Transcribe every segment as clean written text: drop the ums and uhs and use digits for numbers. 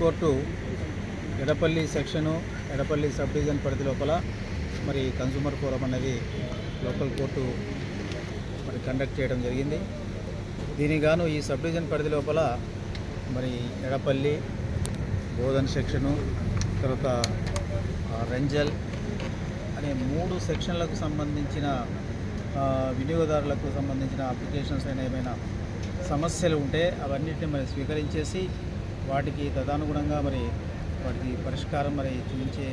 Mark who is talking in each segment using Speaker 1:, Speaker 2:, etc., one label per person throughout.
Speaker 1: Court Edapalli section Edapalli sub division పరిధి లోపల మరి కన్సూమర్ ఫోరం అనేది లోకల్ కోర్టు మరి కండక్ట్ చేయడం జరిగింది. దీనికి గాను ఈ సబ్ డివిజన్ పరిధి లోపల మరి ఎడపల్లి బోధన్ సెక్షను తర్వాత రెంజల్ అనే 3 సెక్షన్లకు సంబంధించిన వినియోగదారులకు సంబంధించిన అప్లికేషన్స్ అయినా ఏమైనా సమస్యలు ఉంటే అవన్నిటిని మరి స్వీకరించేసి వాటికి తదనుగుణంగా మరి వాటికి పరిష్కారం మరి చూపించే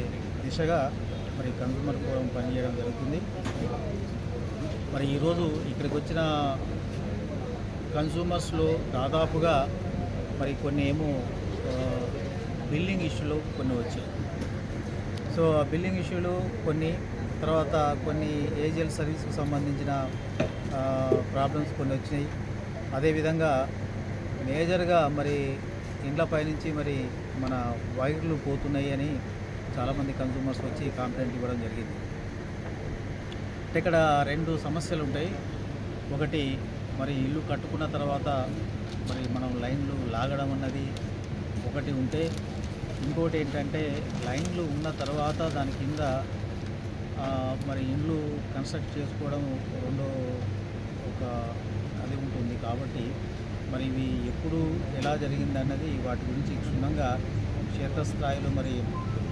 Speaker 1: దిశగా మరి కన్సూమర్ ఫోరం పనిచేయడం జరుగుతుంది. మరి ఈరోజు ఇక్కడికి వచ్చిన కన్సూమర్స్లో దాదాపుగా మరి కొన్ని ఏమో బిల్లింగ్ ఇష్యూలు కొన్ని వచ్చాయి. సో ఆ బిల్లింగ్ ఇష్యూలు కొన్ని, తర్వాత కొన్ని ఏజిఎల్ సర్వీస్కి సంబంధించిన ప్రాబ్లమ్స్ కొన్ని వచ్చినాయి. అదేవిధంగా మేజర్గా మరి ఇండ్లపై నుంచి మరి మన వైర్లు పోతున్నాయి అని చాలామంది కన్సూమర్స్ వచ్చి కంప్లైంట్ ఇవ్వడం జరిగింది. అంటే ఇక్కడ 2 సమస్యలు ఉంటాయి. ఒకటి మరి ఇల్లు కట్టుకున్న తర్వాత మరి మనం లైన్లు లాగడం అన్నది ఒకటి ఉంటే, ఇంకోటి ఏంటంటే లైన్లు ఉన్న తర్వాత దాని కింద మరి ఇండ్లు కన్స్ట్రక్ట్ చేసుకోవడం రెండో ఒక అది ఉంటుంది. కాబట్టి మరి ఇవి ఎప్పుడు ఎలా జరిగిందన్నది వాటి గురించి క్షుణ్ణంగా క్షేత్రస్థాయిలో మరి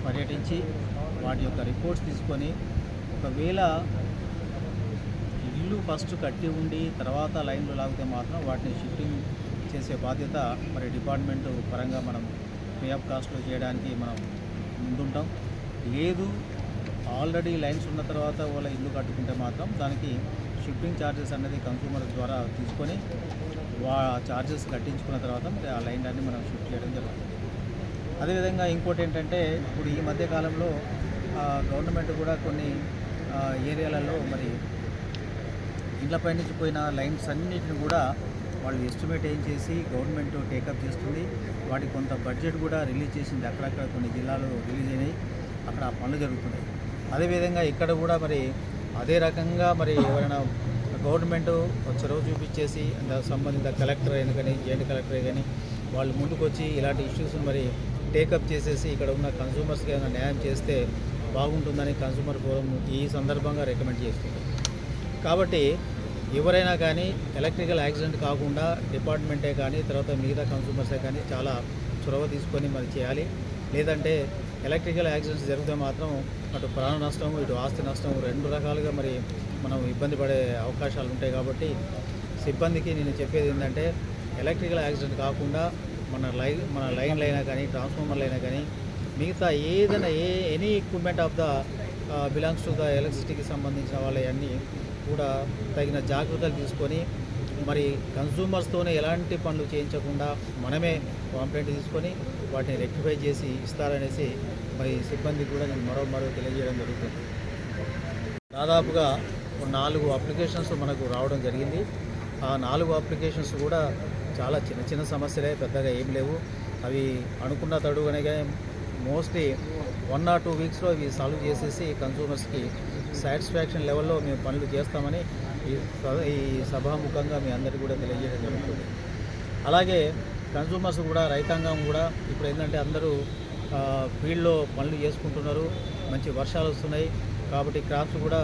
Speaker 1: పర్యటించి వాటి యొక్క రిపోర్ట్స్ తీసుకొని, ఒకవేళ ఇల్లు ఫస్ట్ కట్టి ఉండి తర్వాత లైన్లు లాగితే మాత్రం వాటిని షిఫ్టింగ్ చేసే బాధ్యత మరి డిపార్ట్మెంట్ పరంగా మనం ఫ్రీ ఆఫ్ కాస్ట్లో చేయడానికి మనం ముందుంటాం. లేదు ఆల్రెడీ లైన్స్ ఉన్న తర్వాత వాళ్ళ ఇల్లు కట్టుకుంటే మాత్రం దానికి షిఫ్టింగ్ ఛార్జెస్ అనేది కన్సూమర్ ద్వారా తీసుకొని ఛార్జెస్ కట్టించుకున్న తర్వాత మరి ఆ లైన్ అన్ని మనం షిఫ్ట్ చేయడం జరుగుతుంది. అదేవిధంగా ఇంకోటి ఏంటంటే ఇప్పుడు ఈ మధ్యకాలంలో గవర్నమెంట్ కూడా కొన్ని ఏరియాలలో మరి ఇండ్లపై నుంచి పోయిన లైన్స్ అన్నిటిని కూడా వాళ్ళు ఎస్టిమేట్ ఏం చేసి గవర్నమెంట్ టేకప్ చేస్తుంది. వాటికి కొంత బడ్జెట్ కూడా రిలీజ్ చేసింది. అక్కడక్కడ కొన్ని జిల్లాలు రిలీజ్ అయినాయి, అక్కడ ఆ పనులు జరుగుతున్నాయి. అదేవిధంగా ఇక్కడ కూడా మరి అదే రకంగా మరి ఎవరైనా గవర్నమెంట్ చొరవ చూపించేసి సంబంధిత కలెక్టర్ అయినా కానీ జాయింట్ కలెక్టర్ కానీ వాళ్ళు ముందుకు వచ్చి ఇలాంటి ఇష్యూస్ మరి టేకప్ చేసేసి ఇక్కడ ఉన్న కన్సూమర్స్కి ఏమైనా న్యాయం చేస్తే బాగుంటుందని కన్సూమర్ ఫోరం ఈ సందర్భంగా రికమెండ్ చేస్తుంది. కాబట్టి ఎవరైనా కానీ ఎలక్ట్రికల్ యాక్సిడెంట్ కాకుండా డిపార్ట్మెంటే కానీ తర్వాత మిగతా కన్సూమర్సే కానీ చాలా చొరవ తీసుకొని మరి చేయాలి. లేదంటే ఎలక్ట్రికల్ యాక్సిడెంట్స్ జరిగితే మాత్రం అటు ప్రాణ నష్టం ఇటు ఆస్తి నష్టం 2 రకాలుగా మరి మనం ఇబ్బంది పడే అవకాశాలు ఉంటాయి. కాబట్టి సిబ్బందికి నేను చెప్పేది ఏంటంటే ఎలక్ట్రికల్ యాక్సిడెంట్ కాకుండా మన లైన్లు అయినా కానీ ట్రాన్స్ఫార్మర్లు అయినా కానీ మిగతా ఏదైనా any equipment of the belongs to the ఎలక్ట్రిసిటీకి సంబంధించిన వాళ్ళవన్నీ కూడా తగిన జాగ్రత్తలు తీసుకొని మరి కన్సూమర్స్తోనే ఎలాంటి పనులు చేయించకుండా మనమే కంప్లైంట్ తీసుకొని వాటిని రెక్టిఫై చేసి ఇస్తారనేసి మరి సిబ్బందికి కూడా నేను మరో తెలియజేయడం జరుగుతుంది. దాదాపుగా 4 అప్లికేషన్స్ మనకు రావడం జరిగింది. ఆ 4 అప్లికేషన్స్ కూడా చాలా చిన్న సమస్యలే, పెద్దగా ఏం లేవు. అవి అనుకున్న తడుగానే మోస్ట్లీ 1 or 2 వీక్స్లో ఇవి సాల్వ్ చేసేసి కన్సూమర్స్కి సాటిస్ఫాక్షన్ లెవెల్లో మేము పనులు చేస్తామని ఈ సభాముఖంగా మీ అందరికీ కూడా తెలియజేయడం జరుగుతుంది. అలాగే కన్సూమర్స్ కూడా రైతాంగం కూడా ఇప్పుడు ఏంటంటే అందరూ ఫీల్డ్లో పనులు చేసుకుంటున్నారు. మంచి వర్షాలు వస్తున్నాయి కాబట్టి క్రాప్స్ కూడా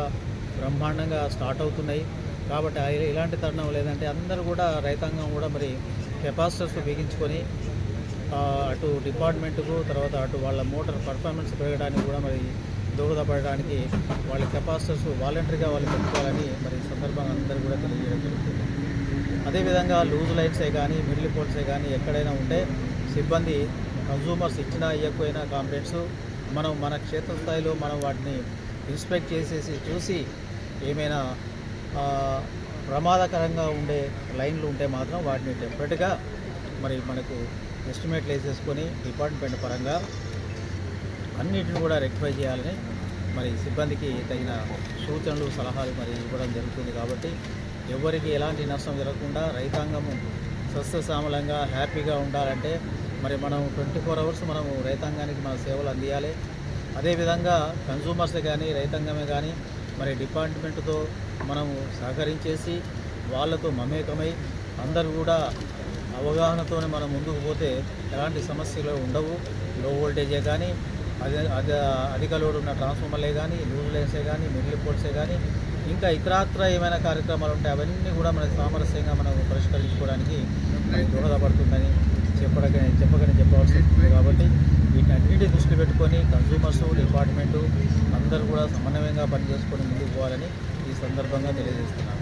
Speaker 1: బ్రహ్మాండంగా స్టార్ట్ అవుతున్నాయి. కాబట్టి ఇలాంటి తరుణం లేదంటే అందరూ కూడా రైతాంగం కూడా మరి కెపాసిటర్స్ బిగించుకొని అటు డిపార్ట్మెంట్కు తర్వాత అటు వాళ్ళ మోటార్ పర్ఫార్మెన్స్ పెరగడానికి కూడా మరి దోహదపడడానికి వాళ్ళ కెపాసిటర్స్ వాలంటరీగా వాళ్ళు పెట్టుకోవాలని మరి సందర్భంగా అందరూ కూడా తెలియజేయడం జరుగుతుంది. అదేవిధంగా లూజ్ లైన్సే కానీ మిడిల్ పోల్సే కానీ ఎక్కడైనా ఉంటే సిబ్బంది కన్సూమర్స్ ఇచ్చినా ఇవ్వకపోయినా కంప్లైంట్స్ మన క్షేత్రస్థాయిలో మనం వాటిని ఇన్స్పెక్ట్ చేసేసి చూసి ఏమైనా ప్రమాదకరంగా ఉండే లైన్లు ఉంటే మాత్రం వాటిని డెఫినెట్గా మరి మనకు ఎస్టిమేట్లు వేసేసుకొని డిపార్ట్మెంట్ పరంగా అన్నిటిని కూడా రెక్టిఫై చేయాలని మరి సిబ్బందికి తగిన సూచనలు సలహాలు మరి ఇవ్వడం జరుగుతుంది. కాబట్టి ఎవరికి ఎలాంటి నష్టం జరగకుండా రైతాంగము సస్యశ్యామలంగా హ్యాపీగా ఉండాలంటే మరి మనం 24 hours మనము రైతాంగానికి మన సేవలు అందియాలి. అదేవిధంగా కన్సూమర్సే కానీ రైతాంగమే కానీ మరి డిపార్ట్మెంట్తో మనము సహకరించేసి వాళ్ళతో మమేకమై అందరూ కూడా అవగాహనతోనే మనం ముందుకు పోతే ఎలాంటి సమస్యలు ఉండవు. లో వోల్టేజే కానీ అధిక లోడ్ ఉన్న ట్రాన్స్ఫార్మర్లే కానీ, లూజ్ లైన్సే కానీ, మిడిల్ పోల్సే కానీ, ఇంకా ఇతరాత్ర ఏమైనా కార్యక్రమాలు ఉంటాయి అవన్నీ కూడా మనకి సామరస్యంగా మనం పరిష్కరించుకోవడానికి మనకి దోహదపడుతుందని చెప్పవలసి వస్తుంది. కాబట్టి వీటిని అన్నింటినీ దృష్టిలో పెట్టుకొని కన్జ్యూమర్స్ డిపార్ట్మెంటు అందరూ కూడా సమన్వయంగా పనిచేసుకొని ముందుకు పోవాలని ఈ సందర్భంగా తెలియజేస్తున్నాను.